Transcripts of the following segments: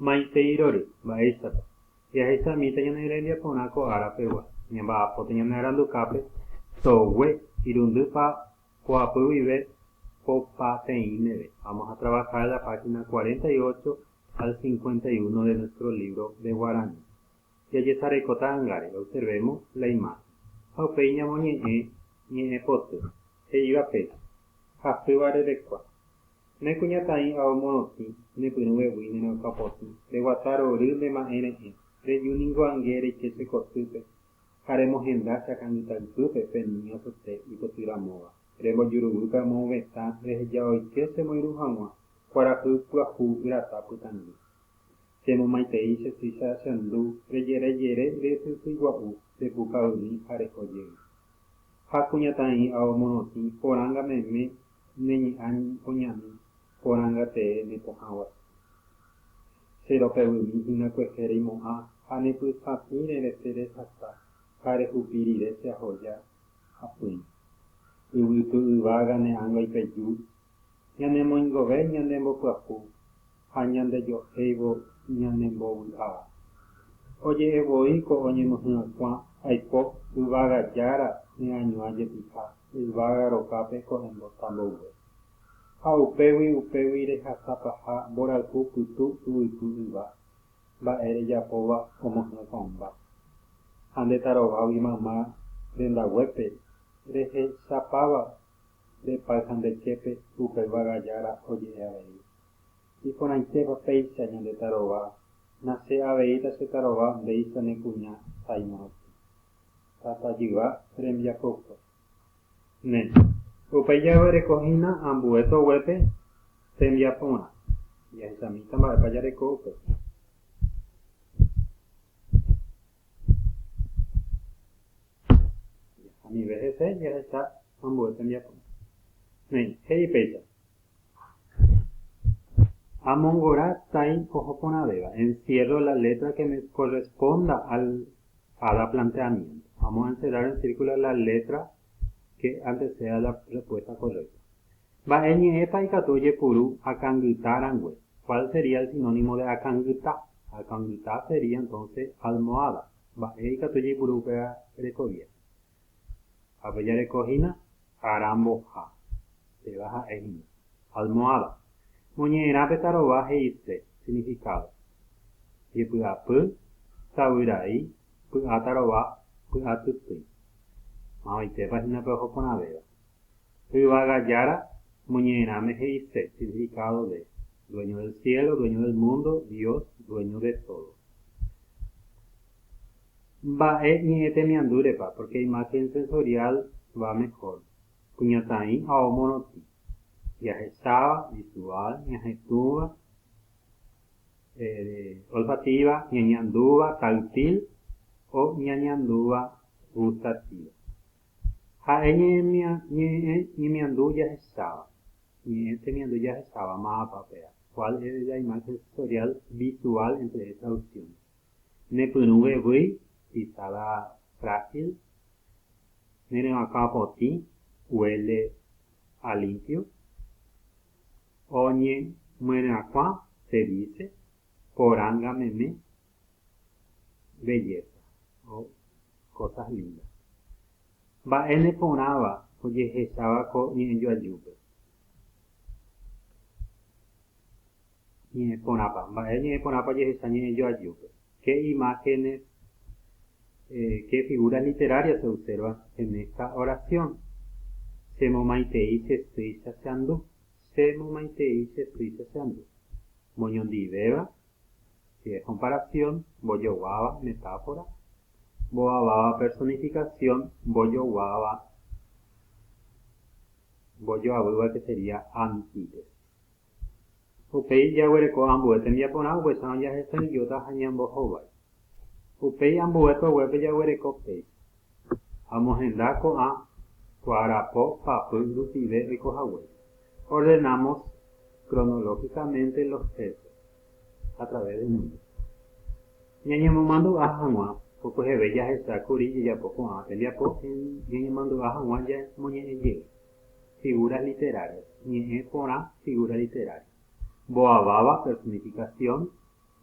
maiteirori, vaíchapa. Yahechamíta ñane rembiaporãko árapegua. Ñamba'apóta ñane arandukápe sogue irundýpa ko'apy guive popateĩmeve. Vamos a trabajar la página 48 al 51 de nuestro libro de guaraní. Jajesarekota ángare, observemos la imagen. Upéi ñamoñe'ẽ poty, he'ívape, hapyvarerekua. Nekuñataĩ ao morotĩ, nepyrũvegui nerekapotĩ, reguata rory rema'ẽre'ẽ, rejuníngoange reike che kotýpe, ha remohenda che akãngytaýpýpe peníño pyte ipotýramóva. Rembojuruvýpe amovetã reheja oike chemoirũ hag̃ua, kuarahy pyahu yrata pytangý. Chemomaitei che sýicha chendu rejerejere repytygua'u repukavymi ha rehojey. Ha kuñataĩ ao morotĩ porãngameme neñe'ã oñami porãnga tee nepohãguasu. Cheropevymi hĩngãkuehe reimo'ã ha nepytãpĩ rerete rehasa ha rehupi rire cheahoja hapýi. Yvyty yvága ne'ãngo ipeju, ñanemoingove ñanembopyahu ha ñandejohéivo ñanembovy'áva. Oje'evoi ko oñemohyakuã aipo yvága jára neañuã jepiha yvága rokápe ko embotambouve. Ha upégui rehasápaha mborayhu pytu yvyty yva mba'e rejapóva omohyakuãmba. Ha ndetarovágui mamá rendaguépe rehechapáva repayhandeképe upe yvága jára oje'e avei. Iporãitépa péicha ñandetarová, nache aveíta chetarová ndéicha nekuña saimorotĩ. Tatajýva rembiapokue. Ne. Upéi jave rekohína ambue toguépe tembiaporã. Jahechamíta mba'épa jareko upe. Amive hese jahecha ambue tembiaporã. Ne, he'i péicha. Amongora tai ojoponavéva. Encierro la letra que me corresponda al cada planteamiento. Vamos a encerrar en círculo la letra que anteceda la respuesta correcta. Mba'eñe'ẽpa ikatu ojepuru akãngytãrangue. ¿Cuál sería el sinónimo de akãngyta? Akãngyta sería entonces almohada. Mba'e ikatu ojepuru upe rekovia. Ape jarekohína aramboha. Teva ha'éhina. Almohada. Moñe'ẽrápe taróva he'ise. Significado. Jepy'apy, savyrai, py'a taróva, py'a typýi. Mavaitépa hínape ojoponavéva. Yvága jára, moñe'ẽrãme he'ise. Significado de dueño del cielo, dueño del mundo, Dios, dueño de todo. Mba'e ñe'ẽ temiandúrepa, porque imagen sensorial va mejor. Kuñataĩ ao morotĩ. Jahecháva, visual, ñahetũva, olfativa, ñañandúva, táctil o ñañandúva gustativa. Ha'e ñemiandu jahecháva. Ñe'ẽ temiandu jahecháva ma'apapea. ¿Cuál es la imagen sensorial visual entre estas opciones? Nepyrũvevýi, pisada frágil. Neremakãpotĩ, huele a limpio. Oñemyrãkuã, se dice, porãngameme, belleza o cosas lindas. Mba'e neporãva ojehecháva ko ñe'ẽjoajúpe. Mba'e ñe'ẽporãpa ojehecha ñe'ẽjoajúpe. ¿Qué imágenes, qué figuras literarias se observan en esta oración? Chemomaitei chesýicha cheandu. Chemomaitei chesýicha cheandu. Moñondivéva, si es comparación, mbojoguáva, metáfora. Mboaváva, personificación, mbojoguáva, mbojoavýva, que sería antítesis. Upéi jaguereko ambue tembiaporã upéicharõ jahecharýota ha ñambohovái. Upéi ambue toguépe jaguereko péicha. Amohenda ko'ã, kuarapo, papy, rupive oikohaguére. Ordenamos cronológicamente los hechos a través del número. Ñañemomandu'a hag̃ua, okuheve jahechákuri jejapo ko'ã tembiapo ñañemandu'a hag̃ua moñe'ẽjey. Figuras literarias. Ñe'ẽ porã, figura literaria. Mboaváva, personificación.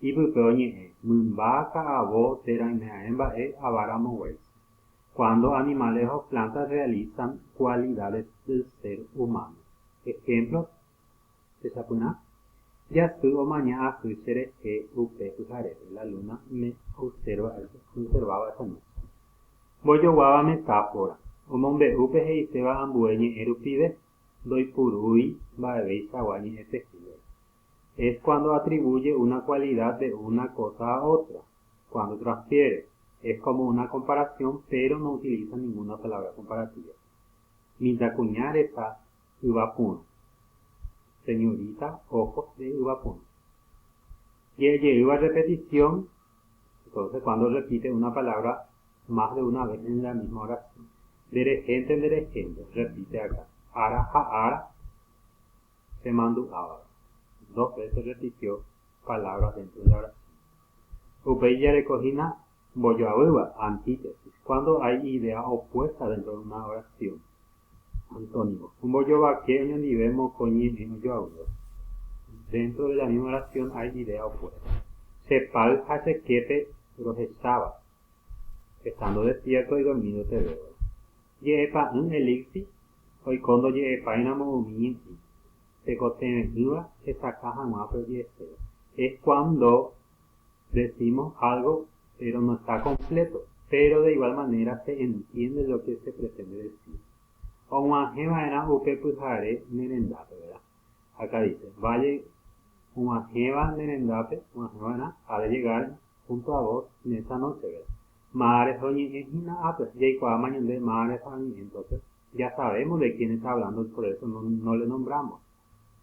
Ipype oñe'ẽ mymba ka'avo térãime'ãmba'e avaramoguéi. Cuando animales o plantas realizan cualidades del ser humano. Ejemplos. Techapyna. Jasy omaña asy cherehe upe pyharépe. La luna me observaba esa noche. Mbojoguáva metáfora. Omombe'úpe he'iséva ambue ñe'ẽ rupive. Ndoipurúi mba'evéichagua ñe'ẽpehíve. Es cuando atribuye una cualidad de una cosa a otra. Cuando transfiere. Es como una comparación, pero no utiliza ninguna palabra comparativa. Mitakuñareta yvapũrõ. Señorita, ojos de yvapũrõ. Yeyeyva repetición. Entonces, cuando repite una palabra más de una vez en la misma oración. Derejente, repite acá. Ara, ara, se manduaba. 2 veces repitió palabras dentro de la oración. Upeya recogina, boyoabuba, antítesis. Cuando hay idea opuesta dentro de una oración. Antónimo. Un boyobaque ñandivemos coñi en yoabuba. Dentro de la misma oración hay idea opuesta. Sepal hachequepe rojechaba. Estando despierto y dormido te veo. Yepa un elixi, hoy cuando yepa inamoumi, se cotenuda, se saca jamás, pero es cuando decimos algo, pero no está completo, pero de igual manera se entiende lo que se pretende decir. O un ajema era upe pujare merendape, ¿verdad? Acá dice, vaya un ajema merendape, un ajema ha de llegar junto a vos en esta noche, ¿verdad? Mares oñe'ẽhína pues yaikuaa mañande mares oñe'ẽ. Entonces ya sabemos de quién está hablando, por eso no le nombramos.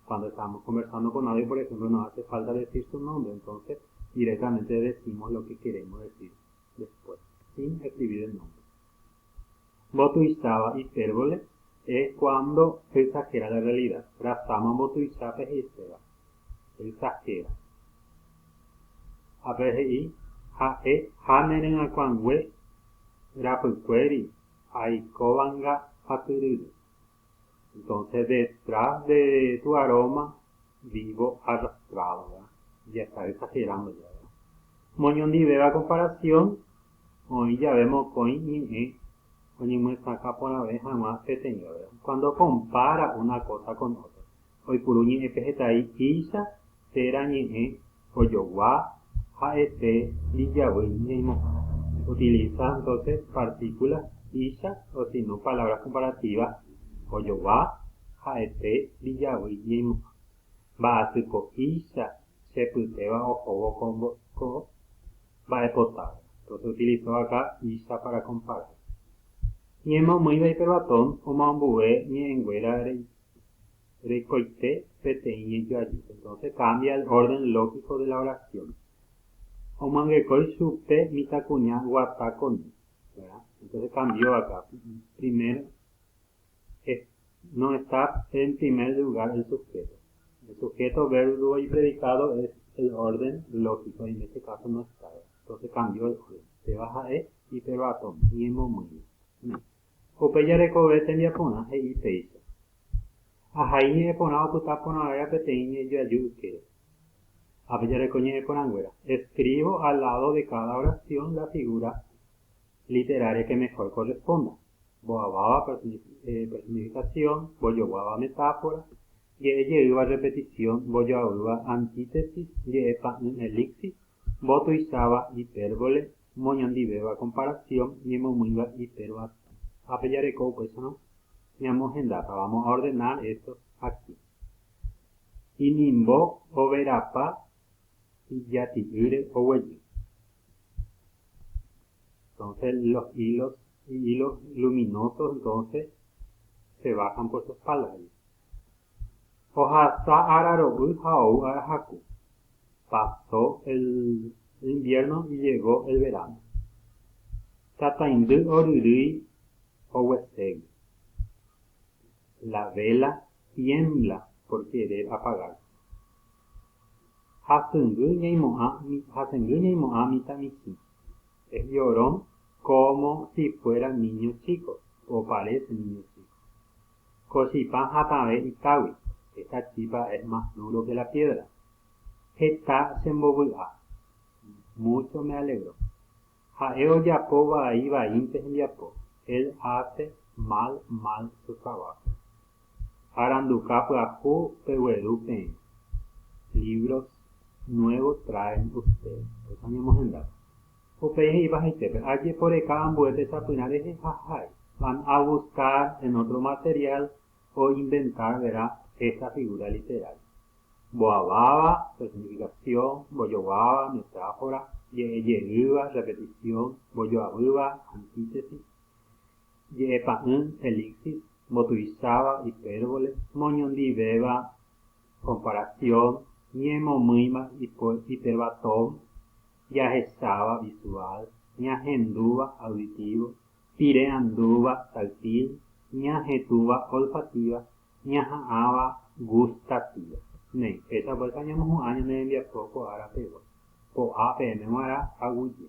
Cuando estamos conversando con nadie, por ejemplo, no hace falta decir su nombre, entonces directamente decimos lo que queremos decir después, sin escribir el nombre. Botuizaba hipérbole es cuando exagera la realidad. Rasama botuizapa hipérbole, exagera. APGI haneren akwangüe rapykuéri aikóvanga apyryry. Entonces detrás de tu aroma vivo arrastrado, ¿verdad? Ya está exagerando ya, ¿verdad? Moñondiveva comparación, hoy ya vemos coin saca por la vez jamás pequeño, ¿verdad? Cuando compara una cosa con otra. Hoy puruñi epejetai isha tera ñe oyowa haete liyawi ñeimo. Utiliza entonces partículas isha o si no palabras comparativas oyowa haete liyawi ñeimo. Básico isha se puteba o jobo con va a potar. Entonces utilizó acá isha para comparar. Ñemo muy de hiperbatón o mambue ni engüera recoite peteñe yo allí. Entonces cambia el orden lógico de la oración. O manguecoi supe mitacuña guataconi. Entonces cambió acá. Primero no está en primer lugar el sujeto. El sujeto, verbo y predicado es el orden lógico. En este caso no está. Entonces cambió el orden. Se baja hiperbatón. Ñemo muy bien. Upeya recobete en diapona e iteisa. Ajaini eponao putaponavera peteñe yo ayuque. Apeya recoñe eponanguera. Escribo al lado de cada oración la figura literaria que mejor corresponda. Boababa personificación, boyoguaba metáfora, yeyeuva repetición, boyoauva antítesis, yepa elixir, botuizaba hipérbole, moñondiveva comparación, ñemomuiva hiperbatón. Apeyareco, pues no, ñamos en data, vamos a ordenar esto aquí. Inimbo, overapa, y yatiure, oweyu. Entonces los hilos luminosos entonces se bajan por sus palabras. Ojasa ararobu hau arahaku. Pasó el invierno y llegó el verano. Tataindu orurui oweseg. La vela tiembla por querer apagar. Hasengu ñeimo'a mitamisi. Es llorón como si fuera niño chico, o parece niño chico. Koshipan hatabe itawi. Esta chipa es más duro que la piedra. Eta sembobu'a. mucho me alegró. Jaeo Yapo va ahí va en Yapo. Él hace mal su trabajo. Aranduka Prahu Pehuerupe. Libros nuevos traen ustedes. Eso mismo en dato. Ustedes iban a decir, allí por acá ambuete sapinares en jajay. Van a buscar en otro material o inventar, verá, esta figura literal. Boababa, personificación, boyobaba, metáfora, yeguiba, repetición, boyoabuba, antítesis, yepaun, elixir, motuizaba, hipérbole, moñondibeba, comparación, ñemomima, hiperbatón, yajesaba, visual, ñajenduba, auditivo, pireanduba, saltil, ñajetuba, olfativa, ñajaaba, gustativa. Ne, esa bolsa llamamos un año me envía poco ahora pego. Po a pm ahora aguye.